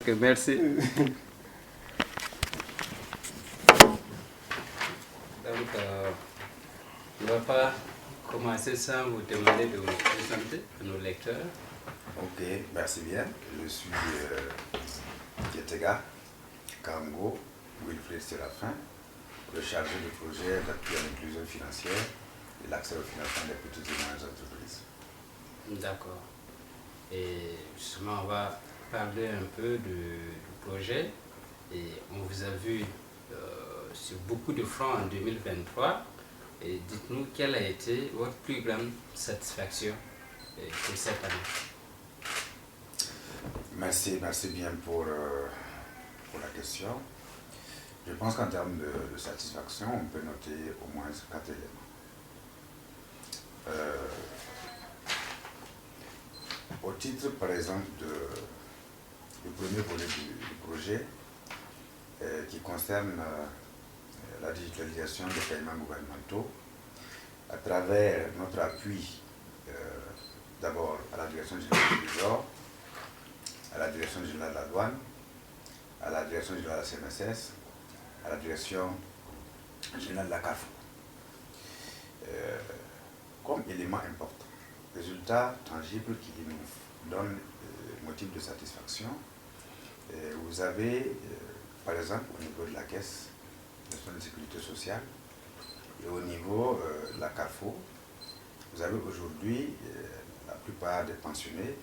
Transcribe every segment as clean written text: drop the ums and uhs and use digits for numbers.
Ok, merci. Donc, on ne va pas commencer sans vous demander de vous présenter à nos lecteurs. Ok, merci bien. Je suis Kietega Kango Wilfried Séraphin, le chargé de projet d'appui à l'inclusion financière et l'accès au financement des petites et moyennes entreprises. D'accord. Et justement, on va parler un peu du projet. Et on vous a vu sur beaucoup de fronts en 2023. Et dites-nous quelle a été votre plus grande satisfaction pour cette année. Merci bien pour la question. Je pense qu'en termes de satisfaction, on peut noter au moins 4 éléments. Au titre, par exemple, du premier volet du projet, qui concerne la digitalisation des paiements gouvernementaux, à travers notre appui d'abord à la Direction générale du Trésor, à la Direction générale de la douane, à la Direction générale de la CNSS, à la Direction générale de la CARFO. Comme élément important, résultat tangible qui nous donne motif de satisfaction, vous avez, par exemple, au niveau de la Caisse nationale de sécurité sociale et au niveau de la CARFO, vous avez aujourd'hui la plupart des pensionnés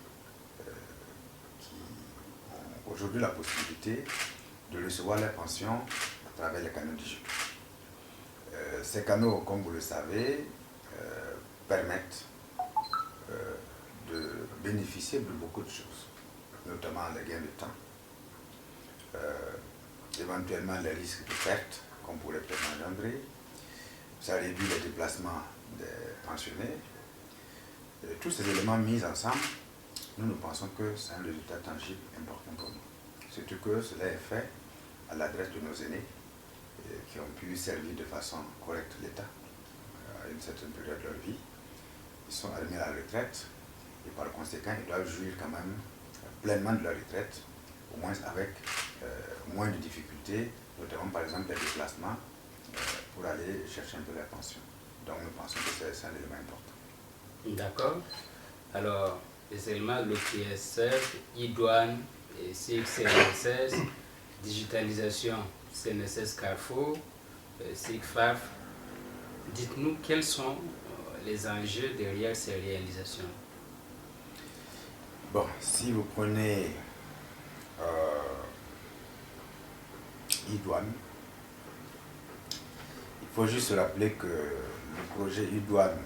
qui ont aujourd'hui la possibilité de recevoir leur pension à travers les canaux digitaux. Ces canaux, comme vous le savez, permettent de bénéficier de beaucoup de choses, notamment les gains de temps, éventuellement les risques de perte qu'on pourrait peut-être engendrer. Ça réduit les déplacements des pensionnés. Et tous ces éléments mis ensemble, nous pensons que c'est un résultat tangible important pour nous. Surtout que cela est fait à l'adresse de nos aînés qui ont pu servir de façon correcte l'État à une certaine période de leur vie. Ils sont admis à la retraite et par conséquent, ils doivent jouir quand même pleinement de leur retraite, au moins avec moins de difficultés, notamment par exemple les déplacements pour aller chercher un peu la pension. Donc nous pensons que c'est un élément important. D'accord. Alors, les éléments, le PSF, e-douane, CNSS, digitalisation, CNSS Carrefour, SIGFAF. Dites-nous quels sont les enjeux derrière ces réalisations. Bon, si vous prenez e-douane, il faut juste se rappeler que le projet e-douane,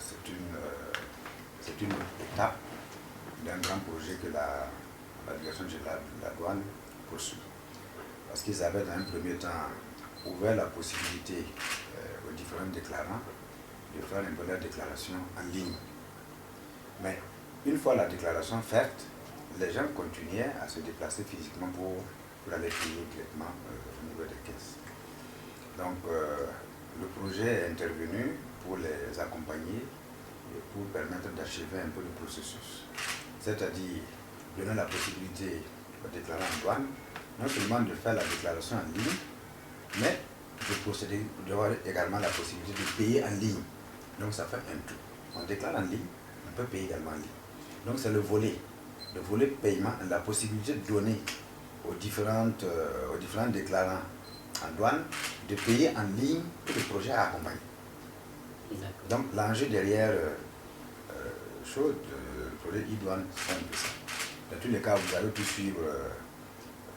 c'est une étape d'un grand projet que la Direction générale de la douane poursuit. Parce qu'ils avaient dans un premier temps ouvert la possibilité aux différents déclarants de faire un peu leur déclaration en ligne. Mais une fois la déclaration faite, les gens continuaient à se déplacer physiquement pour aller payer directement au niveau des caisses. Donc le projet est intervenu pour les accompagner et pour permettre d'achever un peu le processus. C'est-à-dire donner la possibilité aux déclarants en douane non seulement de faire la déclaration en ligne, mais de procéder, d'avoir également la possibilité de payer en ligne. Donc ça fait un tout. On déclare en ligne, on peut payer également en ligne. Donc c'est le volet paiement, la possibilité de donner aux différents déclarants en douane de payer en ligne tout le projet à accompagner. Donc l'enjeu derrière le projet e-douane, c'est un peu ça. Dans tous les cas, vous avez pu suivre,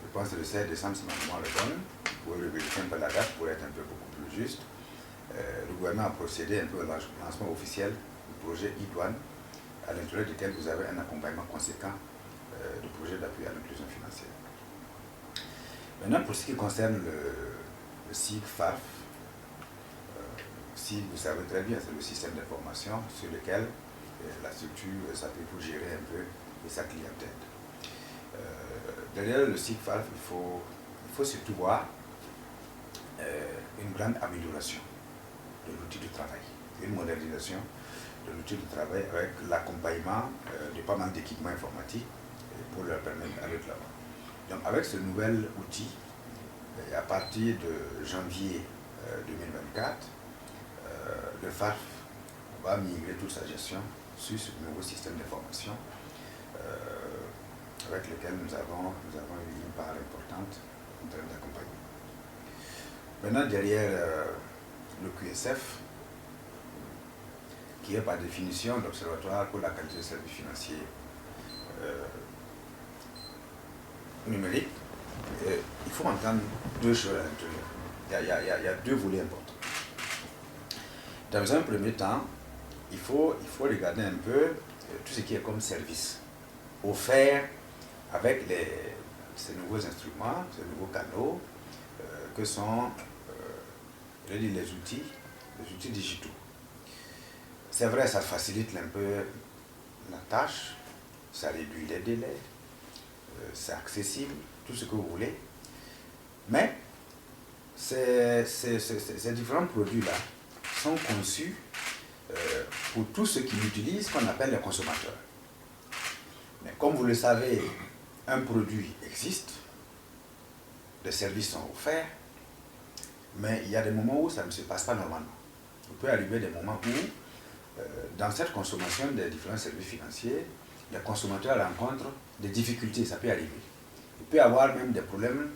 je pense le 16 décembre, si ma mémoire le donne, pour vérifier un peu la date, pour être un peu beaucoup plus juste. Le gouvernement a procédé un peu au lancement officiel du projet e-douane, à l'intérieur duquel vous avez un accompagnement conséquent du projet d'appui à l'inclusion financière. Maintenant, pour ce qui concerne le SIG-FAF, SIG, vous savez très bien, c'est le système d'information sur lequel la structure s'appuie pour gérer un peu sa clientèle. Derrière le SIG-FAF, il faut surtout voir une grande amélioration de l'outil de travail, une modernisation de l'outil de travail avec l'accompagnement de pas mal d'équipements informatiques pour leur permettre d'aller de l'avant. Donc avec ce nouvel outil, et à partir de janvier 2024, le FAF va migrer toute sa gestion sur ce nouveau système d'information avec lequel nous avons eu une part importante en termes d'accompagnement. Maintenant, derrière le QSF, qui est par définition l'Observatoire pour la qualité des services financiers numériques, il faut entendre deux choses à l'intérieur. Il y a deux volets importants. Dans un premier temps, il faut regarder un peu tout ce qui est comme service offert avec ces nouveaux instruments, ces nouveaux canaux que sont les outils digitaux. C'est vrai, ça facilite un peu la tâche, ça réduit les délais, c'est accessible, tout ce que vous voulez. Mais ces différents produits-là sont conçus pour tous ceux qui l'utilisent, qu'on appelle les consommateurs. Mais comme vous le savez, un produit existe, les services sont offerts, mais il y a des moments où ça ne se passe pas normalement. Il peut arriver des moments où, dans cette consommation des différents services financiers, les consommateurs rencontrent des difficultés, ça peut arriver. Il peut y avoir même des problèmes,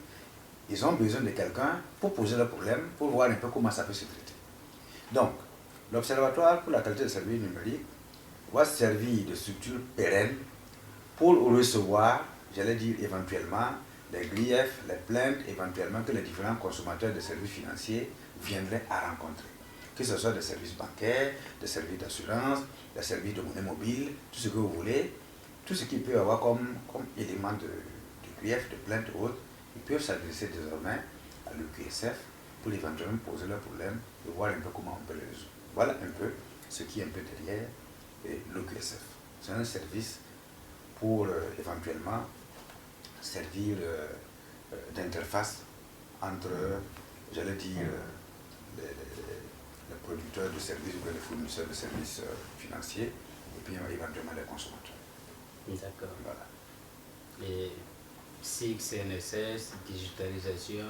ils ont besoin de quelqu'un pour poser le problème, pour voir un peu comment ça peut se traiter. Donc, l'Observatoire pour la qualité des services numériques va servir de structure pérenne pour recevoir, j'allais dire éventuellement, les griefs, les plaintes éventuellement que les différents consommateurs de services financiers viendraient à rencontrer. Que ce soit des services bancaires, des services d'assurance, des services de monnaie mobile, tout ce que vous voulez, tout ce qu'il peut y avoir comme élément de grief, de plainte ou autre, ils peuvent s'adresser désormais à l'EQSF pour éventuellement poser leurs problèmes et voir un peu comment on peut les résoudre. Voilà un peu ce qui est un peu derrière l'EQSF. C'est un service pour éventuellement servir d'interface entre, j'allais dire, les producteurs de services ou les fournisseurs de services financiers et puis éventuellement les consommateurs. D'accord. Voilà. Et SIG, CNSS, digitalisation.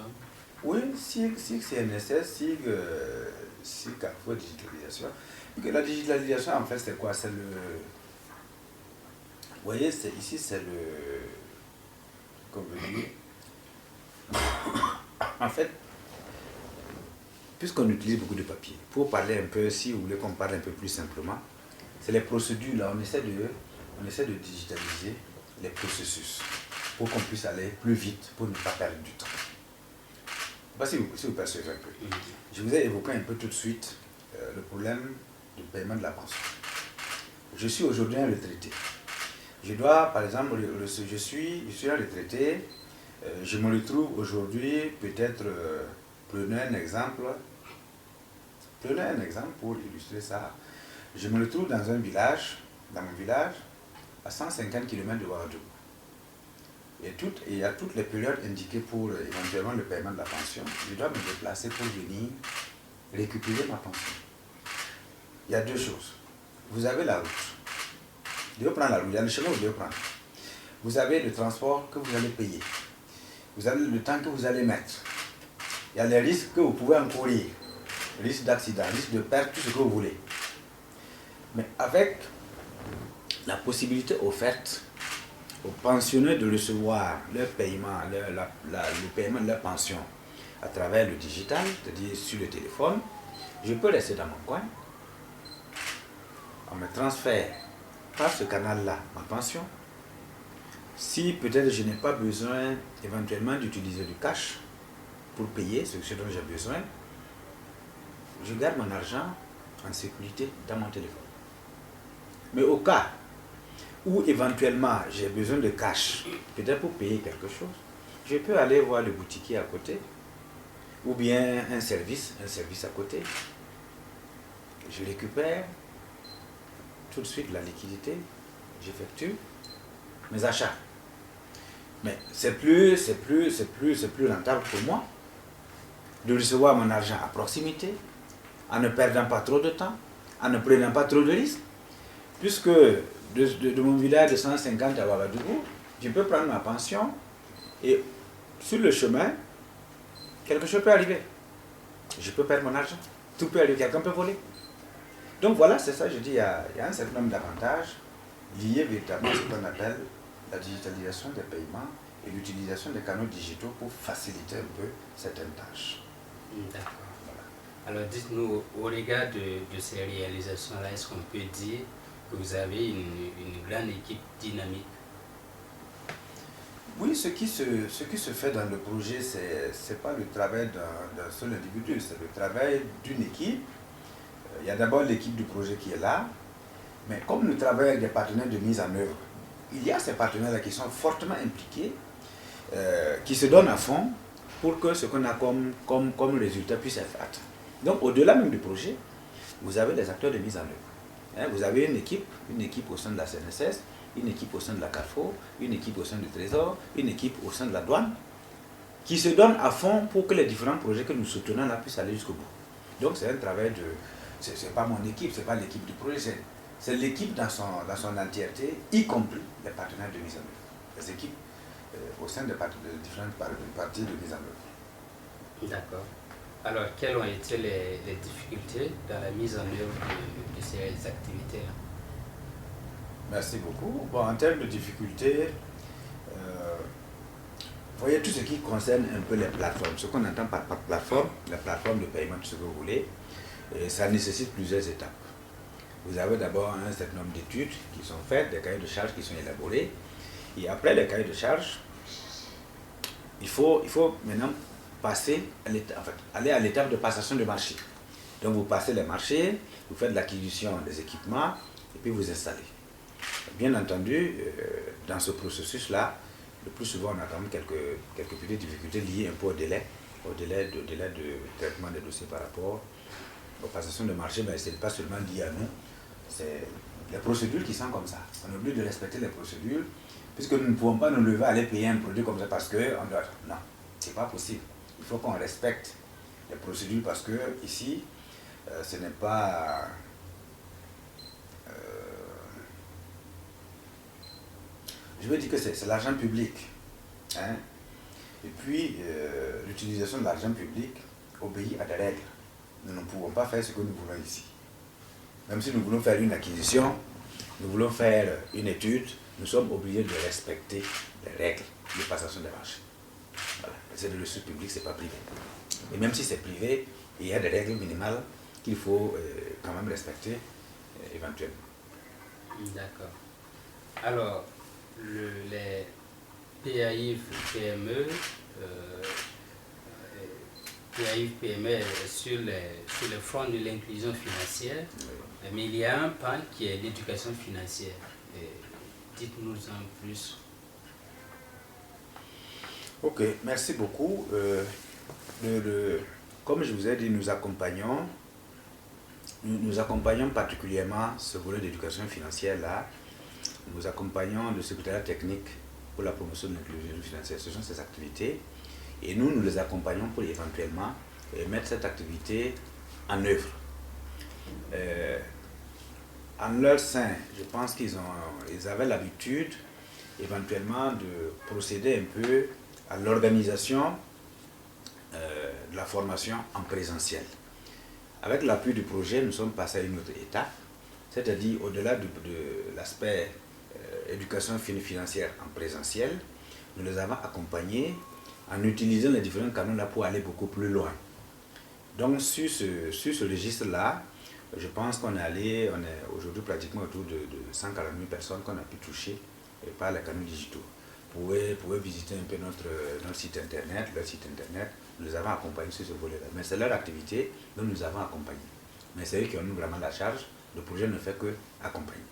Oui, SIG, CNSS, SIG, Carrefour, digitalisation. Et que la digitalisation, en fait, c'est quoi? C'est le... Vous voyez, ici, c'est le... Comme vous dites. En fait, puisqu'on utilise beaucoup de papier, pour parler un peu, si vous voulez qu'on parle un peu plus simplement, c'est les procédures, là, on essaie de digitaliser les processus pour qu'on puisse aller plus vite, pour ne pas perdre du temps. Je ne sais pas si vous percevez un peu. Je vous ai évoqué un peu tout de suite le problème du paiement de la pension. Je suis aujourd'hui un retraité. Je dois, par exemple, je suis un retraité, je me retrouve aujourd'hui, peut-être, prenez un exemple pour illustrer ça. Je me retrouve dans mon village, à 150 km de Ouagadougou. Et il y a toutes les périodes indiquées pour éventuellement le paiement de la pension. Je dois me déplacer pour venir récupérer ma pension. Il y a deux choses. Vous avez la route. Vous devez prendre la route, il y a le chemin que vous devez prendre. Vous avez le transport que vous allez payer. Vous avez le temps que vous allez mettre. Il y a les risques que vous pouvez encourir. Risque d'accident, risque de perte, tout ce que vous voulez. Mais avec la possibilité offerte aux pensionnés de recevoir leur paiement, le paiement de leur pension à travers le digital, c'est-à-dire sur le téléphone, je peux rester dans mon coin. On me transfère par ce canal-là ma pension. Si peut-être je n'ai pas besoin éventuellement d'utiliser du cash pour payer ce dont j'ai besoin, je garde mon argent en sécurité dans mon téléphone. Mais au cas où éventuellement j'ai besoin de cash, peut-être pour payer quelque chose, je peux aller voir le boutiquier à côté, ou bien un service à côté. Je récupère tout de suite la liquidité, j'effectue mes achats. Mais c'est plus rentable pour moi de recevoir mon argent à proximité, en ne perdant pas trop de temps, en ne prenant pas trop de risques, puisque de mon village de 150 à Ouagadougou, je peux prendre ma pension Et sur le chemin, quelque chose peut arriver. Je peux perdre mon argent. Tout peut arriver, quelqu'un peut voler. Donc voilà, c'est ça, je dis, il y a un certain nombre d'avantages liés véritablement à ce qu'on appelle la digitalisation des paiements et l'utilisation des canaux digitaux pour faciliter un peu certaines tâches. D'accord. Alors dites-nous, au regard de ces réalisations-là, est-ce qu'on peut dire que vous avez une grande équipe dynamique? Oui, ce qui se fait dans le projet, ce n'est pas le travail d'un seul individu, c'est le travail d'une équipe. Il y a d'abord l'équipe du projet qui est là, mais comme nous travaillons avec des partenaires de mise en œuvre, il y a ces partenaires-là qui sont fortement impliqués, qui se donnent à fond pour que ce qu'on a comme résultat puisse être atteint. Donc au-delà même du projet, vous avez des acteurs de mise en œuvre. Vous avez une équipe au sein de la CNSS, une équipe au sein de la Carrefour, une équipe au sein du Trésor, une équipe au sein de la douane, qui se donnent à fond pour que les différents projets que nous soutenons là puissent aller jusqu'au bout. Donc c'est un travail de... C'est pas mon équipe, c'est pas l'équipe du projet, c'est l'équipe dans son entièreté, y compris les partenaires de mise en œuvre. Les équipes au sein des différentes parties de mise en œuvre. D'accord. Alors, quelles ont été les difficultés dans la mise en œuvre de ces activités-là? Merci beaucoup. Bon, en termes de difficultés, vous voyez tout ce qui concerne un peu les plateformes. Ce qu'on entend par plateforme, les plateformes de paiement, tout ce que vous voulez, ça nécessite plusieurs étapes. Vous avez d'abord un certain nombre d'études qui sont faites, des cahiers de charges qui sont élaborés. Et après les cahiers de charges, il faut maintenant passer aller à l'étape de passation de marché. Donc vous passez les marchés, vous faites l'acquisition des équipements et puis vous installez. Bien entendu, dans ce processus-là, le plus souvent on a quand même quelques petites difficultés liées un peu au délai de traitement des dossiers par rapport aux passations de marché. Mais ce n'est pas seulement lié à nous, c'est les procédures qui sont comme ça. On est obligé de respecter les procédures, puisque nous ne pouvons pas nous lever à aller payer un produit comme ça parce qu'on doit... Non, c'est pas possible. Il faut qu'on respecte les procédures parce que ici, ce n'est pas... je veux dire que c'est l'argent public. Hein? Et puis, l'utilisation de l'argent public obéit à des règles. Nous ne pouvons pas faire ce que nous voulons ici. Même si nous voulons faire une acquisition, nous voulons faire une étude, nous sommes obligés de respecter les règles de passation des marchés. Voilà. C'est de ressources publiques, ce n'est pas privé. Et même si c'est privé, il y a des règles minimales qu'il faut quand même respecter éventuellement. D'accord. Alors, les PAIF-PME, PAIF-PME sur le front de l'inclusion financière, oui. Mais il y a un pan qui est l'éducation financière. Dites-nous en plus. Ok, merci beaucoup. Comme je vous ai dit, nous accompagnons particulièrement ce volet d'éducation financière-là. Nous accompagnons le secrétariat technique pour la promotion de l'inclusion financière. Ce sont ces activités. Et nous les accompagnons pour éventuellement mettre cette activité en œuvre. En leur sein, je pense qu'ils avaient l'habitude éventuellement de procéder un peu à l'organisation de la formation en présentiel. Avec l'appui du projet, nous sommes passés à une autre étape, c'est-à-dire au-delà de l'aspect éducation financière en présentiel, nous les avons accompagnés en utilisant les différents canaux là pour aller beaucoup plus loin. Donc sur ce registre-là, je pense on est aujourd'hui pratiquement autour de 140 000 personnes qu'on a pu toucher par les canaux digitaux. Vous pouvez visiter un peu notre site internet, leur site internet, nous les avons accompagnés sur ce volet-là. Mais c'est leur activité dont nous avons accompagné. Mais c'est eux qui ont eu vraiment la charge, le projet ne fait que accompagner.